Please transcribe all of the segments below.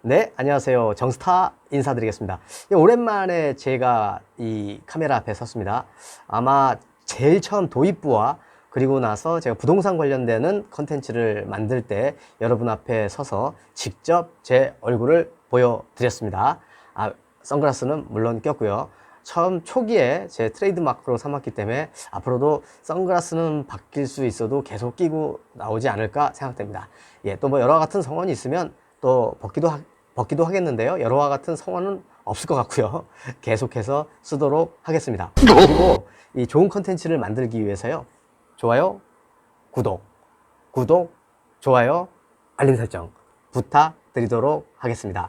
네, 안녕하세요. 정스타 인사드리겠습니다. 오랜만에 제가 이 카메라 앞에 섰습니다. 아마 제일 처음 도입부와 그리고 나서 제가 부동산 관련되는 컨텐츠를 만들 때 여러분 앞에 서서 직접 제 얼굴을 보여드렸습니다. 선글라스는 물론 꼈고요. 처음 초기에 제 트레이드 마크로 삼았기 때문에 앞으로도 선글라스는 바뀔 수 있어도 계속 끼고 나오지 않을까 생각됩니다. 또 뭐 여러 같은 성원이 있으면 또 벗기도 하겠는데요. 여러와 같은 성원은 없을 것 같고요. 계속해서 쓰도록 하겠습니다. 그리고 이 좋은 컨텐츠를 만들기 위해서요. 좋아요, 구독, 좋아요, 알림 설정 부탁드리도록 하겠습니다.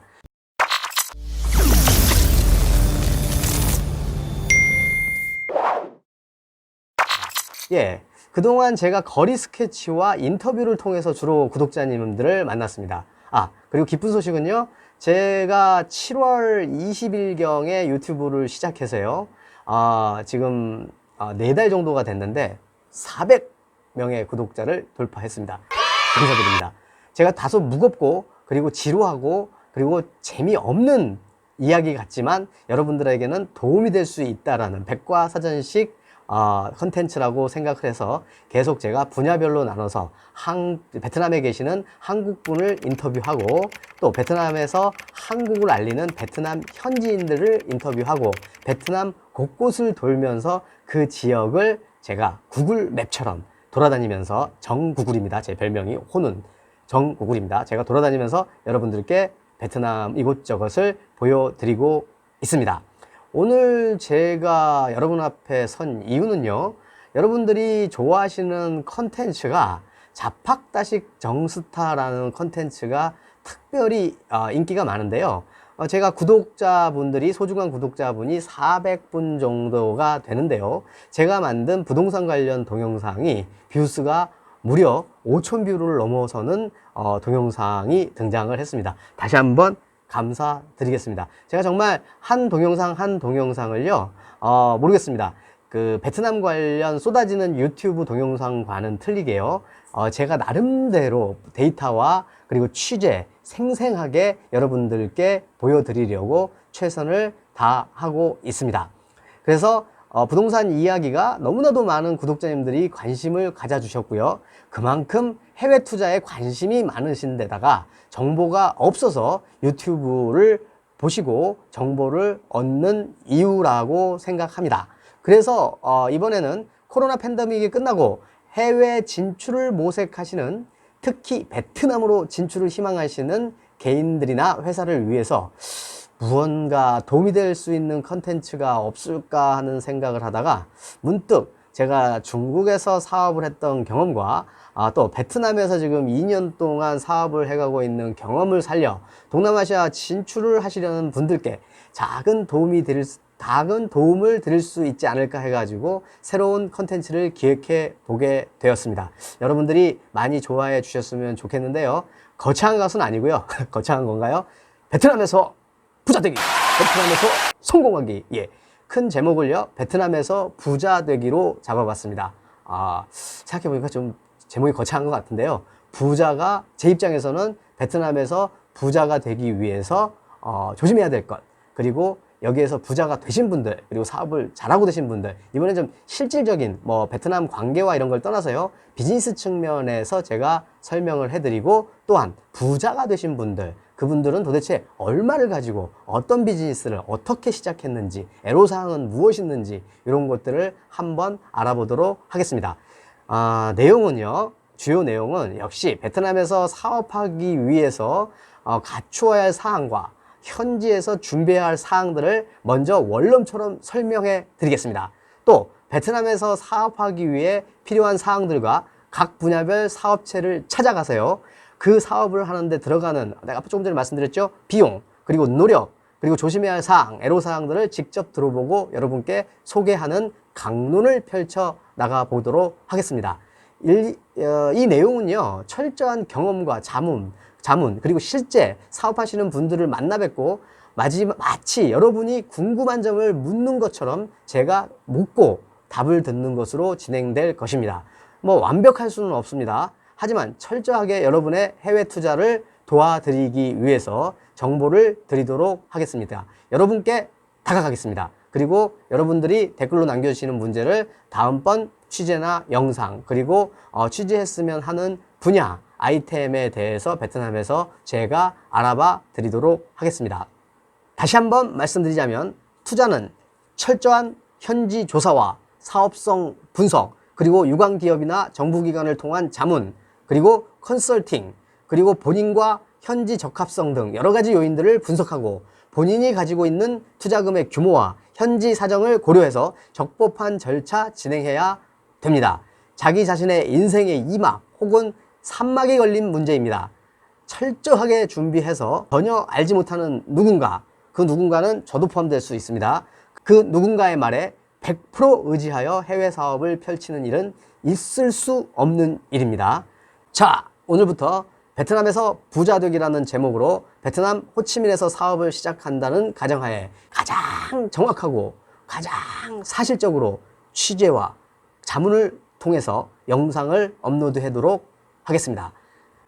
그동안 제가 거리 스케치와 인터뷰를 통해서 주로 구독자님들을 만났습니다. 그리고 기쁜 소식은요. 제가 7월 20일경에 유튜브를 시작해서요. 지금 4달 정도가 됐는데 400명의 구독자를 돌파했습니다. 감사드립니다. 제가 다소 무겁고 그리고 지루하고 그리고 재미없는 이야기 같지만 여러분들에게는 도움이 될 수 있다라는 백과사전식 컨텐츠라고 생각을 해서 계속 제가 분야별로 나눠서 베트남에 계시는 한국분을 인터뷰하고 또 베트남에서 한국을 알리는 베트남 현지인들을 인터뷰하고 베트남 곳곳을 돌면서 그 지역을 제가 구글 맵처럼 돌아다니면서 정구글입니다. 제 별명이 호는 정구글입니다. 제가 돌아다니면서 여러분들께 베트남 이곳저곳을 보여드리고 있습니다. 오늘 제가 여러분 앞에 선 이유는요. 여러분들이 좋아하시는 컨텐츠가 자팍다식 정스타라는 컨텐츠가 특별히 인기가 많은데요. 제가 소중한 구독자분이 400분 정도가 되는데요. 제가 만든 부동산 관련 동영상이 뷰수가 무려 5,000뷰를 넘어서는 동영상이 등장을 했습니다. 다시 한번 감사드리겠습니다. 제가 정말 한 동영상을요, 모르겠습니다. 그 베트남 관련 쏟아지는 유튜브 동영상과는 틀리게요, 제가 나름대로 데이터와 그리고 취재 생생하게 여러분들께 보여드리려고 최선을 다하고 있습니다. 그래서 부동산 이야기가 너무나도 많은 구독자님들이 관심을 가져주셨고요. 그만큼 해외 투자에 관심이 많으신 데다가 정보가 없어서 유튜브를 보시고 정보를 얻는 이유라고 생각합니다. 그래서 이번에는 코로나 팬데믹이 끝나고 해외 진출을 모색하시는, 특히 베트남으로 진출을 희망하시는 개인들이나 회사를 위해서 무언가 도움이 될 수 있는 컨텐츠가 없을까 하는 생각을 하다가 문득 제가 중국에서 사업을 했던 경험과 또 베트남에서 지금 2년 동안 사업을 해가고 있는 경험을 살려 동남아시아 진출을 하시려는 분들께 작은 도움을 드릴 수 있지 않을까 해가지고 새로운 컨텐츠를 기획해 보게 되었습니다. 여러분들이 많이 좋아해 주셨으면 좋겠는데요. 거창한 것은 아니고요. 거창한 건가요? 베트남에서 부자되기, 베트남에서 성공하기. 큰 제목을요, 베트남에서 부자되기로 잡아봤습니다. 생각해보니까 좀 제목이 거창한 것 같은데요. 부자가, 제 입장에서는 베트남에서 부자가 되기 위해서 조심해야 될 것, 그리고 여기에서 부자가 되신 분들, 그리고 사업을 잘하고 되신 분들, 이번에 좀 실질적인 베트남 관계와 이런 걸 떠나서요, 비즈니스 측면에서 제가 설명을 해드리고, 또한 부자가 되신 분들, 그분들은 도대체 얼마를 가지고 어떤 비즈니스를 어떻게 시작했는지, 애로사항은 무엇이었는지 이런 것들을 한번 알아보도록 하겠습니다. 주요 내용은 역시 베트남에서 사업하기 위해서 갖추어야 할 사항과 현지에서 준비해야 할 사항들을 먼저 원룸처럼 설명해 드리겠습니다. 또 베트남에서 사업하기 위해 필요한 사항들과 각 분야별 사업체를 찾아가세요. 그 사업을 하는데 들어가는, 내가 조금 전에 말씀드렸죠, 비용, 그리고 노력, 그리고 조심해야 할 사항, 애로사항들을 직접 들어보고 여러분께 소개하는 강론을 펼쳐 나가 보도록 하겠습니다. 이 내용은요, 철저한 경험과 자문, 그리고 실제 사업하시는 분들을 만나 뵙고 마치 여러분이 궁금한 점을 묻는 것처럼 제가 묻고 답을 듣는 것으로 진행될 것입니다. 완벽할 수는 없습니다. 하지만 철저하게 여러분의 해외 투자를 도와드리기 위해서 정보를 드리도록 하겠습니다. 여러분께 다가가겠습니다. 그리고 여러분들이 댓글로 남겨주시는 문제를 다음번 취재나 영상, 그리고 취재했으면 하는 분야, 아이템에 대해서 베트남에서 제가 알아봐 드리도록 하겠습니다. 다시 한번 말씀드리자면 투자는 철저한 현지 조사와 사업성 분석, 그리고 유관기업이나 정부기관을 통한 자문, 그리고 컨설팅, 그리고 본인과 현지 적합성 등 여러 가지 요인들을 분석하고 본인이 가지고 있는 투자금의 규모와 현지 사정을 고려해서 적법한 절차 진행해야 됩니다. 자기 자신의 인생의 2막 혹은 3막이 걸린 문제입니다. 철저하게 준비해서 전혀 알지 못하는 누군가, 그 누군가는 저도 포함될 수 있습니다. 그 누군가의 말에 100% 의지하여 해외 사업을 펼치는 일은 있을 수 없는 일입니다. 자, 오늘부터 베트남에서 부자 되기라는 제목으로 베트남 호치민에서 사업을 시작한다는 가정하에 가장 정확하고 가장 사실적으로 취재와 자문을 통해서 영상을 업로드하도록 하겠습니다.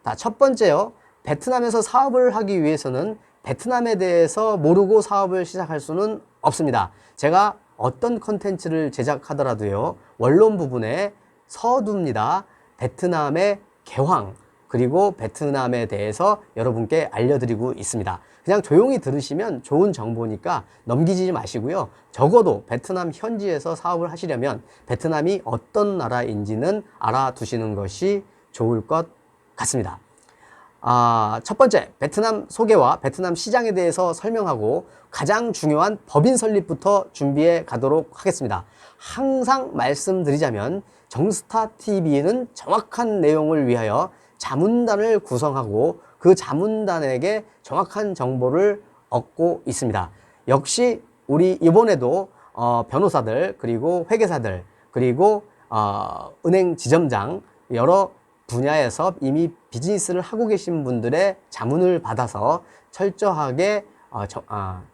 자, 첫 번째요. 베트남에서 사업을 하기 위해서는 베트남에 대해서 모르고 사업을 시작할 수는 없습니다. 제가 어떤 컨텐츠를 제작하더라도요, 원론 부분에 서두입니다. 베트남의 개황, 그리고 베트남에 대해서 여러분께 알려드리고 있습니다. 그냥 조용히 들으시면 좋은 정보니까 넘기지 마시고요. 적어도 베트남 현지에서 사업을 하시려면 베트남이 어떤 나라인지는 알아두시는 것이 좋을 것 같습니다. 첫 번째, 베트남 소개와 베트남 시장에 대해서 설명하고 가장 중요한 법인 설립부터 준비해 가도록 하겠습니다. 항상 말씀드리자면 정스타TV는 정확한 내용을 위하여 자문단을 구성하고 그 자문단에게 정확한 정보를 얻고 있습니다. 역시 우리 이번에도 변호사들, 그리고 회계사들, 그리고 은행 지점장, 여러 분야에서 이미 비즈니스를 하고 계신 분들의 자문을 받아서 철저하게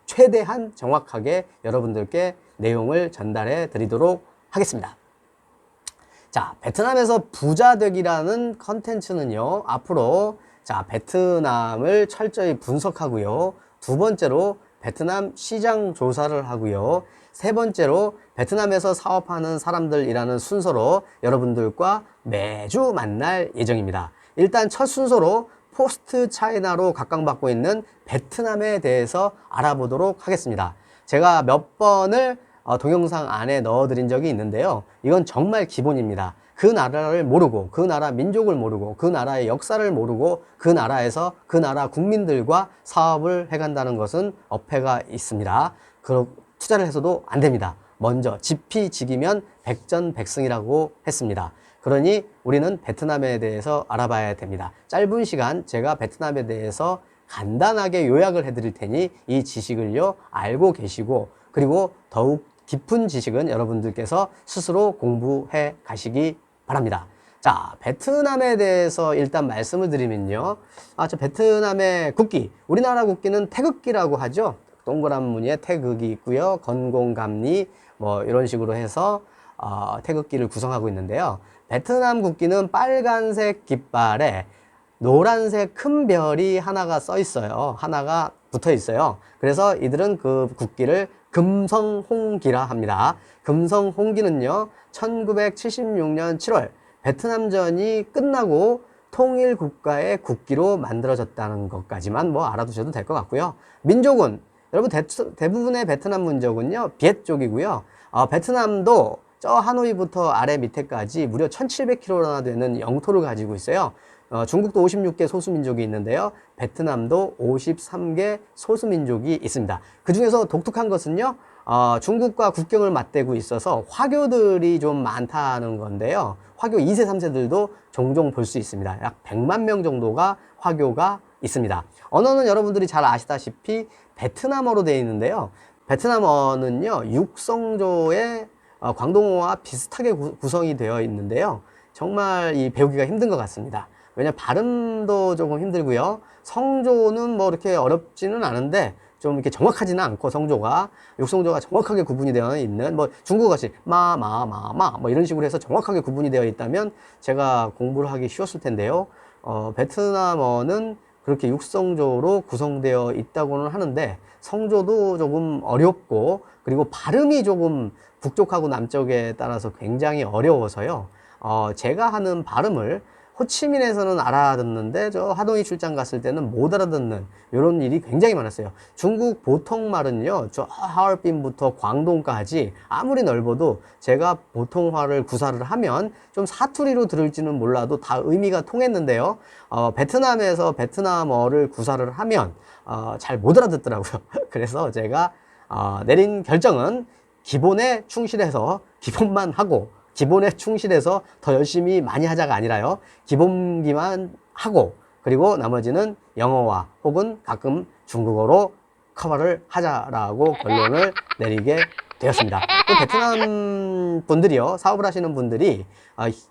최대한 정확하게 여러분들께 내용을 전달해 드리도록 하겠습니다. 자, 베트남에서 부자 되기라는 컨텐츠는요, 앞으로 자, 베트남을 철저히 분석하고요, 두 번째로 베트남 시장 조사를 하고요, 세 번째로 베트남에서 사업하는 사람들이라는 순서로 여러분들과 매주 만날 예정입니다. 일단 첫 순서로 포스트 차이나로 각광받고 있는 베트남에 대해서 알아보도록 하겠습니다. 제가 몇 번을 동영상 안에 넣어드린 적이 있는데요. 이건 정말 기본입니다. 그 나라를 모르고, 그 나라 민족을 모르고, 그 나라의 역사를 모르고, 그 나라에서 그 나라 국민들과 사업을 해간다는 것은 어폐가 있습니다. 투자를 해서도 안 됩니다. 먼저 지피지기면 백전백승이라고 했습니다. 그러니 우리는 베트남에 대해서 알아봐야 됩니다. 짧은 시간 제가 베트남에 대해서 간단하게 요약을 해드릴 테니 이 지식을요 알고 계시고, 그리고 더욱 깊은 지식은 여러분들께서 스스로 공부해 가시기 바랍니다. 자, 베트남에 대해서 일단 말씀을 드리면요, 저 베트남의 국기, 우리나라 국기는 태극기라고 하죠. 동그란 무늬에 태극이 있고요, 건공감리 뭐 이런 식으로 해서 태극기를 구성하고 있는데요, 베트남 국기는 빨간색 깃발에 노란색 큰 별이 하나가 써 있어요. 하나가 붙어 있어요. 그래서 이들은 그 국기를 금성홍기라 합니다. 금성홍기는요, 1976년 7월 베트남전이 끝나고 통일국가의 국기로 만들어졌다는 것까지만 뭐 알아두셔도 될 것 같고요. 민족은 여러분 대부분의 베트남 민족은요 비엣 쪽이고요. 베트남도 저 하노이부터 아래 밑에까지 무려 1700km나 되는 영토를 가지고 있어요. 중국도 56개 소수민족이 있는데요, 베트남도 53개 소수민족이 있습니다. 그 중에서 독특한 것은요, 중국과 국경을 맞대고 있어서 화교들이 좀 많다는 건데요, 화교 2세, 3세들도 종종 볼 수 있습니다. 약 100만 명 정도가 화교가 있습니다. 언어는 여러분들이 잘 아시다시피 베트남어로 되어 있는데요, 베트남어는요, 육성조의 광동어와 비슷하게 구성이 되어 있는데요, 정말 이 배우기가 힘든 것 같습니다. 왜냐면 발음도 조금 힘들고요, 성조는 뭐 이렇게 어렵지는 않은데 좀 이렇게 정확하지는 않고, 성조가 육성조가 정확하게 구분이 되어 있는, 뭐 중국어같이 뭐 이런 식으로 해서 정확하게 구분이 되어 있다면 제가 공부를 하기 쉬웠을 텐데요, 베트남어는 그렇게 육성조로 구성되어 있다고는 하는데 성조도 조금 어렵고 그리고 발음이 조금 북쪽하고 남쪽에 따라서 굉장히 어려워서요. 제가 하는 발음을 호치민에서는 알아듣는데 저 하노이 출장 갔을 때는 못 알아듣는 이런 일이 굉장히 많았어요. 중국 보통말은요, 저 하얼빈부터 광동까지 아무리 넓어도 제가 보통화를 구사를 하면 좀 사투리로 들을지는 몰라도 다 의미가 통했는데요. 베트남에서 베트남어를 구사를 하면 잘 못 알아듣더라고요. 그래서 제가 내린 결정은 기본에 충실해서 기본만 하고 기본에 충실해서 더 열심히 많이 하자가 아니라요. 기본기만 하고 그리고 나머지는 영어와 혹은 가끔 중국어로 커버를 하자라고 결론을 내리게 되었습니다. 또 베트남 분들이요, 사업을 하시는 분들이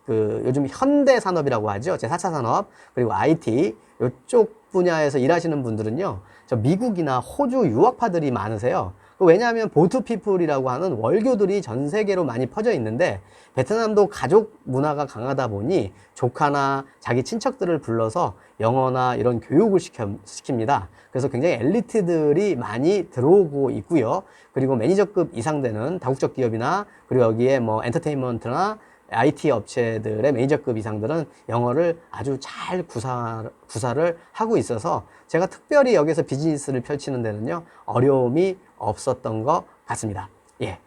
요즘 현대 산업이라고 하죠. 제4차 산업 그리고 IT 이쪽 분야에서 일하시는 분들은요, 저 미국이나 호주 유학파들이 많으세요. 왜냐하면 보트피플이라고 하는 월교들이 전 세계로 많이 퍼져 있는데 베트남도 가족 문화가 강하다 보니 조카나 자기 친척들을 불러서 영어나 이런 교육을 시킵니다. 그래서 굉장히 엘리트들이 많이 들어오고 있고요. 그리고 매니저급 이상 되는 다국적 기업이나 그리고 여기에 뭐 엔터테인먼트나 IT 업체들의 매니저급 이상들은 영어를 아주 잘 구사를 하고 있어서 제가 특별히 여기서 비즈니스를 펼치는 데는요, 어려움이 없었던 것 같습니다. 예.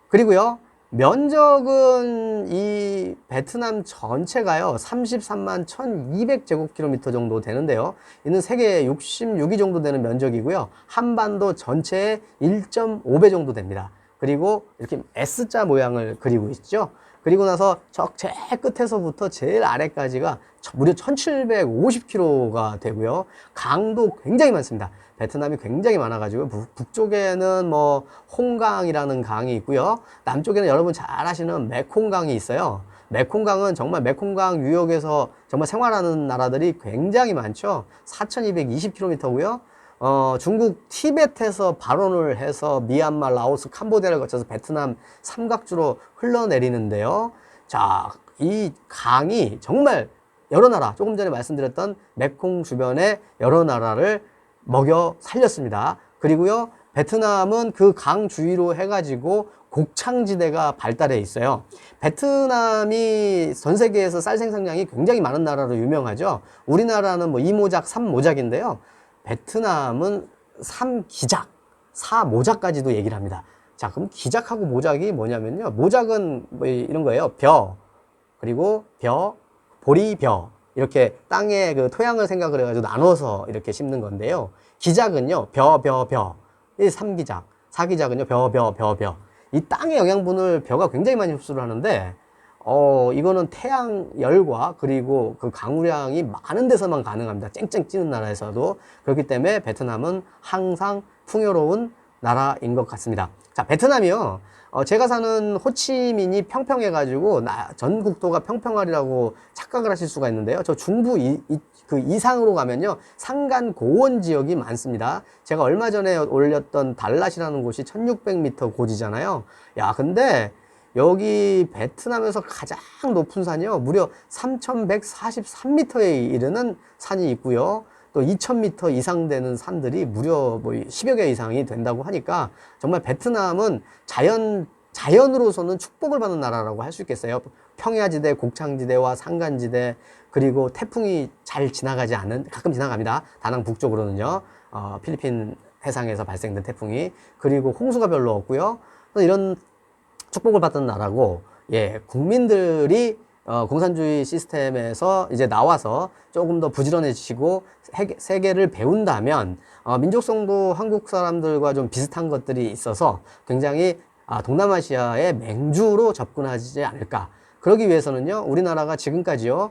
그리고요, 면적은 이 베트남 전체가요, 33만 1200제곱킬로미터 정도 되는데요. 이는 세계 66위 정도 되는 면적이고요. 한반도 전체의 1.5배 정도 됩니다. 그리고 이렇게 S자 모양을 그리고 있죠. 그리고 나서 저 제일 끝에서부터 제일 아래까지가 무려 1750km가 되고요. 강도 굉장히 많습니다. 베트남이 굉장히 많아가지고 북쪽에는 뭐 홍강이라는 강이 있고요. 남쪽에는 여러분 잘 아시는 메콩강이 있어요. 메콩강은 정말 메콩강 유역에서 정말 생활하는 나라들이 굉장히 많죠. 4220km고요. 중국 티베트에서 발원을 해서 미얀마, 라오스, 캄보디아를 거쳐서 베트남 삼각주로 흘러내리는데요. 자, 이 강이 정말 여러 나라, 조금 전에 말씀드렸던 메콩 주변의 여러 나라를 먹여 살렸습니다. 그리고요, 베트남은 그 강 주위로 해가지고 곡창지대가 발달해 있어요. 베트남이 전 세계에서 쌀 생산량이 굉장히 많은 나라로 유명하죠. 우리나라는 뭐 2모작, 3모작인데요. 베트남은 3기작, 4모작까지도 얘기를 합니다. 자, 그럼 기작하고 모작이 뭐냐면요. 모작은 뭐 이런 거예요. 벼, 그리고 보리벼. 이렇게 땅에 그 토양을 생각을 해가지고 나눠서 이렇게 심는 건데요. 기작은요, 이 3기작. 4기작은요, 벼. 이 땅의 영양분을 벼가 굉장히 많이 흡수를 하는데, 이거는 태양 열과 그리고 그 강우량이 많은 데서만 가능합니다. 쨍쨍 찌는 나라에서도. 그렇기 때문에 베트남은 항상 풍요로운 나라인 것 같습니다. 자, 베트남이요. 제가 사는 호치민이 평평해가지고 전 국도가 평평하리라고 착각을 하실 수가 있는데요. 저 중부 그 이상으로 가면요, 산간 고원 지역이 많습니다. 제가 얼마 전에 올렸던 달랏이라는 곳이 1600m 고지잖아요. 야, 근데 여기 베트남에서 가장 높은 산이요, 무려 3143m에 이르는 산이 있고요. 또 2000m 이상 되는 산들이 무려 뭐 10여 개 이상이 된다고 하니까 정말 베트남은 자연으로서는 축복을 받는 나라라고 할 수 있겠어요. 평야지대, 곡창지대와 산간지대, 그리고 태풍이 잘 지나가지 않는, 가끔 지나갑니다. 다낭 북쪽으로는요. 필리핀 해상에서 발생된 태풍이. 그리고 홍수가 별로 없고요. 이런 축복을 받는 나라고, 예, 국민들이 공산주의 시스템에서 이제 나와서 조금 더 부지런해지시고 세계를 배운다면 민족성도 한국 사람들과 좀 비슷한 것들이 있어서 굉장히 동남아시아의 맹주로 접근하지 않을까. 그러기 위해서는요, 우리나라가 지금까지요,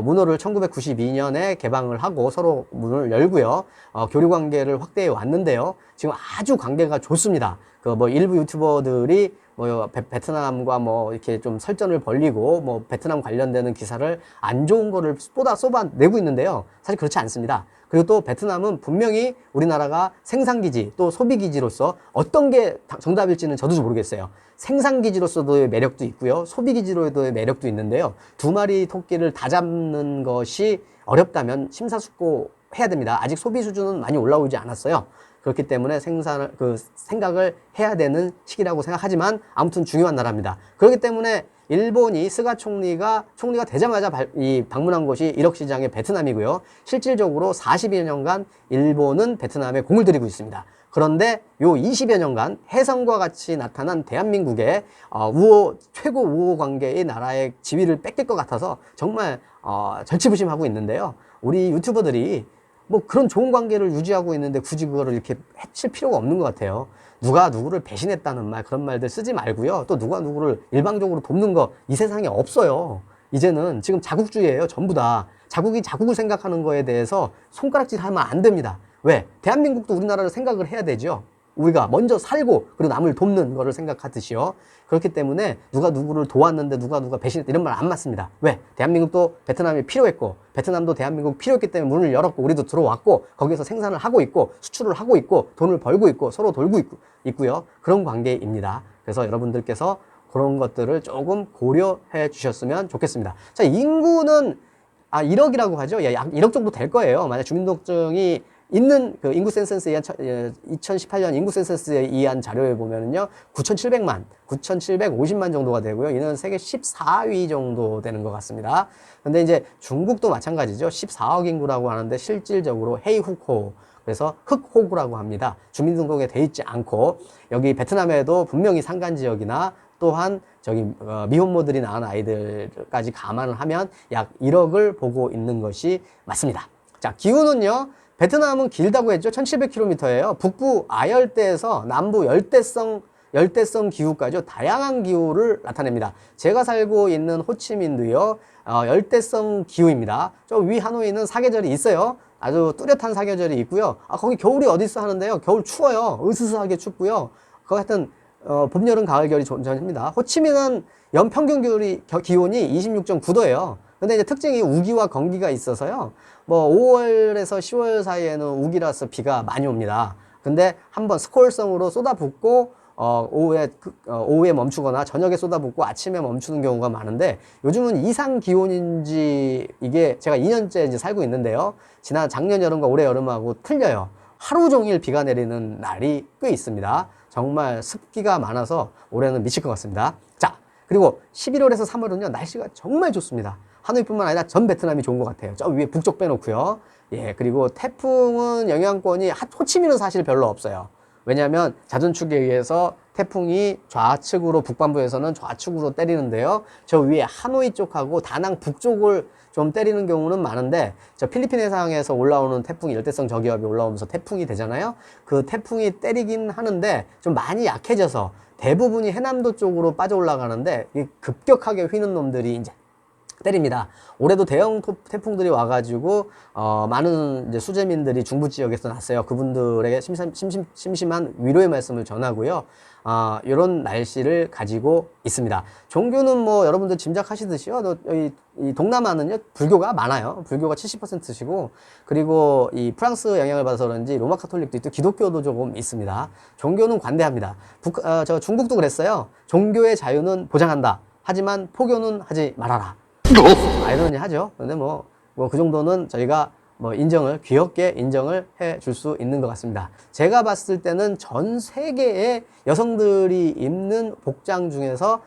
문호를 1992년에 개방을 하고 서로 문을 열고요, 교류 관계를 확대해 왔는데요. 지금 아주 관계가 좋습니다. 그 뭐 일부 유튜버들이 뭐 베트남과 뭐 이렇게 좀 설전을 벌리고 뭐 베트남 관련되는 기사를 안 좋은 거를 쏟아내고 있는데요. 사실 그렇지 않습니다. 그리고 또 베트남은 분명히 우리나라가 생산기지 또 소비기지로서 어떤 게 정답일지는 저도 모르겠어요. 생산기지로서도의 매력도 있고요, 소비기지로의 매력도 있는데요. 두 마리 토끼를 다 잡는 것이 어렵다면 심사숙고 해야 됩니다. 아직 소비 수준은 많이 올라오지 않았어요. 그렇기 때문에 생각을 해야 되는 시기라고 생각하지만 아무튼 중요한 나라입니다. 그렇기 때문에 일본이 스가 총리가 되자마자 방문한 곳이 1억 시장의 베트남이고요. 실질적으로 40여 년간 일본은 베트남에 공을 들이고 있습니다. 그런데 요 20여 년간 혜성과 같이 나타난 대한민국의 최고 우호 관계의 나라의 지위를 뺏길 것 같아서 정말 절치부심하고 있는데요. 우리 유튜버들이 뭐 그런 좋은 관계를 유지하고 있는데 굳이 그거를 이렇게 해칠 필요가 없는 것 같아요. 누가 누구를 배신했다는 말, 그런 말들 쓰지 말고요. 또 누가 누구를 일방적으로 돕는 거 이 세상에 없어요. 이제는 지금 자국주의예요. 전부 다. 자국이 자국을 생각하는 거에 대해서 손가락질 하면 안 됩니다. 왜? 대한민국도 우리나라를 생각을 해야 되죠. 우리가 먼저 살고 그리고 남을 돕는 거를 생각하듯이요. 그렇기 때문에 누가 누구를 도왔는데 누가 배신했다 이런 말 안 맞습니다. 왜? 대한민국도 베트남이 필요했고 베트남도 대한민국 필요했기 때문에 문을 열었고 우리도 들어왔고 거기에서 생산을 하고 있고 수출을 하고 있고 돈을 벌고 있고 서로 돌고 있고요. 그런 관계입니다. 그래서 여러분들께서 그런 것들을 조금 고려해 주셨으면 좋겠습니다. 자, 인구는 1억이라고 하죠. 예, 약 1억 정도 될 거예요. 만약 주민등록증이 있는 그 인구 센서스에 의한 2018년 인구 센서스에 의한 자료에 보면은요 9,750만 정도가 되고요. 이는 세계 14위 정도 되는 것 같습니다. 근데 이제 중국도 마찬가지죠. 14억 인구라고 하는데 실질적으로 헤이후코 그래서 흑호구라고 합니다. 주민등록에 돼 있지 않고 여기 베트남에도 분명히 산간 지역이나 또한 미혼모들이 낳은 아이들까지 감안을 하면 약 1억을 보고 있는 것이 맞습니다. 자, 기후는요. 베트남은 길다고 했죠. 1700km예요. 북부 아열대에서 남부 열대성 기후까지 다양한 기후를 나타냅니다. 제가 살고 있는 호치민도요. 열대성 기후입니다. 저 위 하노이는 사계절이 있어요. 아주 뚜렷한 사계절이 있고요. 거기 겨울이 어디 있어 하는데요. 겨울 추워요. 으스스하게 춥고요. 그거 하여튼 봄, 여름, 가을, 겨울이 존재합니다. 호치민은 연평균 기온이 26.9도예요. 근데 이제 특징이 우기와 건기가 있어서요. 뭐 5월에서 10월 사이에는 우기라서 비가 많이 옵니다. 근데 한번 스콜성으로 쏟아붓고 오후에 멈추거나 저녁에 쏟아붓고 아침에 멈추는 경우가 많은데 요즘은 이상 기온인지 이게 제가 2년째 이제 살고 있는데요. 작년 여름과 올해 여름하고 틀려요. 하루 종일 비가 내리는 날이 꽤 있습니다. 정말 습기가 많아서 올해는 미칠 것 같습니다. 자, 그리고 11월에서 3월은요, 날씨가 정말 좋습니다. 하노이뿐만 아니라 전 베트남이 좋은 것 같아요. 저 위에 북쪽 빼놓고요. 예, 그리고 태풍은 영향권이 호치민은 사실 별로 없어요. 왜냐하면 자전축에 의해서 태풍이 좌측으로 북반부에서는 좌측으로 때리는데요. 저 위에 하노이 쪽하고 다낭 북쪽을 좀 때리는 경우는 많은데 저 필리핀 해상에서 올라오는 태풍이 열대성 저기압이 올라오면서 태풍이 되잖아요. 그 태풍이 때리긴 하는데 좀 많이 약해져서 대부분이 해남도 쪽으로 빠져 올라가는데 급격하게 휘는 놈들이 이제 때립니다. 올해도 대형 태풍들이 와가지고 많은 이제 수재민들이 중부 지역에서 났어요. 그분들에게 심심한 위로의 말씀을 전하고요. 이런 날씨를 가지고 있습니다. 종교는 뭐 여러분들 짐작하시듯이요. 이 동남아는요 불교가 많아요. 불교가 70%시고 그리고 이 프랑스 영향을 받아서 그런지 로마 카톨릭도 있고 기독교도 조금 있습니다. 종교는 관대합니다. 중국도 그랬어요. 종교의 자유는 보장한다. 하지만 포교는 하지 말아라. 아이러니하죠. 근데 그 정도는 저희가 귀엽게 인정을 해 줄 수 있는 것 같습니다. 제가 봤을 때는 전 세계의 여성들이 입는 복장 중에서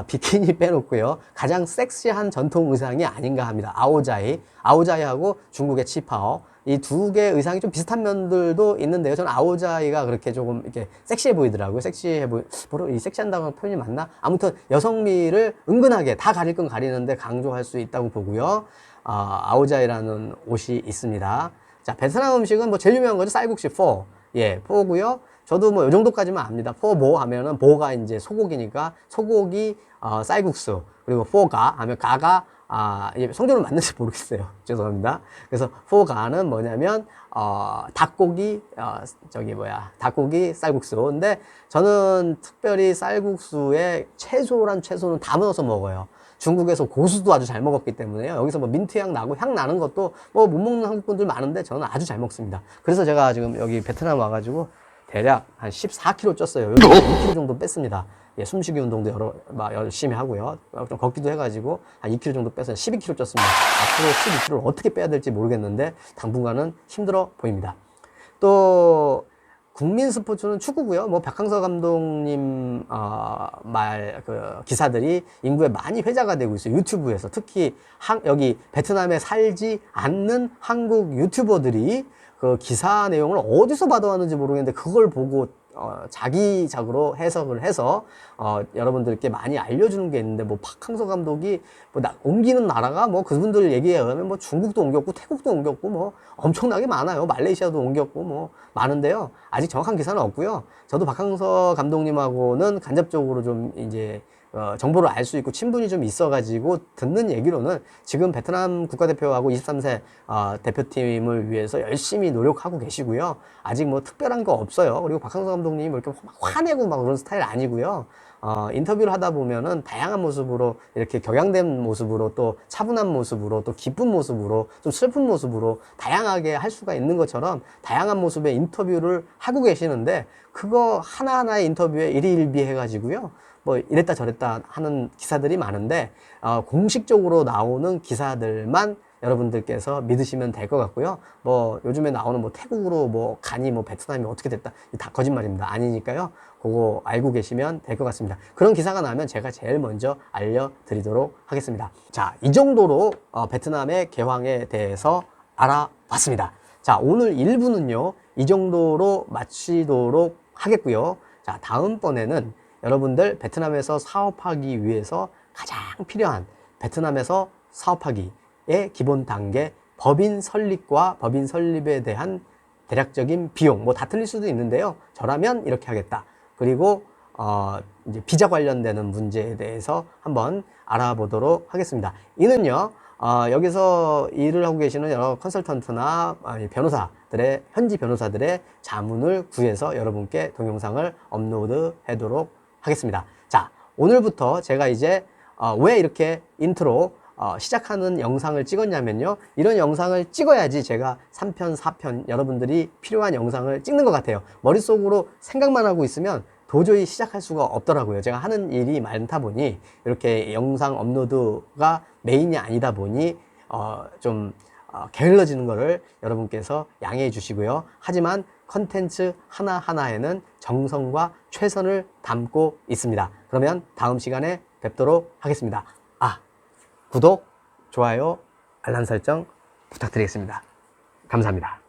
비키니 빼놓고요. 가장 섹시한 전통 의상이 아닌가 합니다. 아오자이하고 중국의 치파오. 이 두 개의 의상이 좀 비슷한 면들도 있는데요. 저는 아오자이가 그렇게 조금 이렇게 섹시해 보이더라고요. 이 섹시한다고 표현이 맞나? 아무튼 여성미를 은근하게 다 가릴 건 가리는데 강조할 수 있다고 보고요. 아오자이라는 옷이 있습니다. 자, 베트남 음식은 제일 유명한 거죠. 쌀국수 포. 예, 포고요. 저도 요 정도까지만 압니다. 포 하면은 보가 이제 소고기니까 소고기 쌀국수. 그리고 포가 하면 가가 성조는 맞는지 모르겠어요. 죄송합니다. 그래서 포가는 뭐냐면 닭고기 쌀국수. 근데 저는 특별히 쌀국수에 채소는 다 넣어서 먹어요. 중국에서 고수도 아주 잘 먹었기 때문에요. 여기서 민트향 나고 향 나는 것도 못 먹는 한국 분들 많은데 저는 아주 잘 먹습니다. 그래서 제가 지금 여기 베트남 와가지고 대략 한 14kg 쪘어요. 여기 2kg 정도 뺐습니다. 예, 숨쉬기 운동도 열심히 하고요. 좀 걷기도 해가지고 한 2kg 정도 빼서 12kg 쪘습니다. 앞으로 12kg를 어떻게 빼야 될지 모르겠는데 당분간은 힘들어 보입니다. 또 국민 스포츠는 축구고요. 뭐 박항서 감독님 기사들이 인구에 많이 회자가 되고 있어요. 유튜브에서 특히 여기 베트남에 살지 않는 한국 유튜버들이 그 기사 내용을 어디서 받아왔는지 모르겠는데 그걸 보고 자기작으로 해석을 해서 여러분들께 많이 알려주는 게 있는데, 뭐 박항서 감독이 뭐 옮기는 나라가 뭐 그분들 얘기에 의하면 뭐 중국도 옮겼고 태국도 옮겼고 뭐 엄청나게 많아요. 말레이시아도 옮겼고 뭐 많은데요. 아직 정확한 기사는 없고요. 저도 박항서 감독님하고는 간접적으로 좀 이제 정보를 알 수 있고 친분이 좀 있어가지고 듣는 얘기로는 지금 베트남 국가대표하고 23세 대표팀을 위해서 열심히 노력하고 계시고요. 아직 뭐 특별한 거 없어요. 그리고 박항서 감독님이 뭐 이렇게 막 화내고 막 그런 스타일 아니고요. 인터뷰를 하다 보면은 다양한 모습으로, 이렇게 격양된 모습으로, 또 차분한 모습으로, 또 기쁜 모습으로, 좀 슬픈 모습으로 다양하게 할 수가 있는 것처럼 다양한 모습의 인터뷰를 하고 계시는데, 그거 하나하나의 인터뷰에 일희일비 해가지고요. 뭐 이랬다 저랬다 하는 기사들이 많은데, 공식적으로 나오는 기사들만 여러분들께서 믿으시면 될 것 같고요. 뭐 요즘에 나오는 뭐 태국으로 뭐 가니 뭐 베트남이 어떻게 됐다, 다 거짓말입니다. 아니니까요. 그거 알고 계시면 될 것 같습니다. 그런 기사가 나면 제가 제일 먼저 알려드리도록 하겠습니다. 자, 이 정도로 베트남의 개황에 대해서 알아봤습니다. 자, 오늘 1부는요 이 정도로 마치도록 하겠고요. 자, 다음번에는 여러분들 베트남에서 사업하기 위해서 가장 필요한, 베트남에서 사업하기의 기본 단계, 법인 설립과 법인 설립에 대한 대략적인 비용, 뭐 다 틀릴 수도 있는데요. 저라면 이렇게 하겠다. 그리고 이제 비자 관련되는 문제에 대해서 한번 알아보도록 하겠습니다. 이는요, 여기서 일을 하고 계시는 여러 컨설턴트나 변호사들의, 현지 변호사들의 자문을 구해서 여러분께 동영상을 업로드 하도록 하겠습니다. 자, 오늘부터 제가 이제 왜 이렇게 인트로 시작하는 영상을 찍었냐면요, 이런 영상을 찍어야지 제가 3편, 4편 여러분들이 필요한 영상을 찍는 것 같아요. 머릿속으로 생각만 하고 있으면 도저히 시작할 수가 없더라고요. 제가 하는 일이 많다 보니, 이렇게 영상 업로드가 메인이 아니다 보니 좀 게을러지는 거를 여러분께서 양해해 주시고요. 하지만 컨텐츠 하나하나에는 정성과 최선을 담고 있습니다. 그러면 다음 시간에 뵙도록 하겠습니다. 구독, 좋아요, 알람 설정 부탁드리겠습니다. 감사합니다.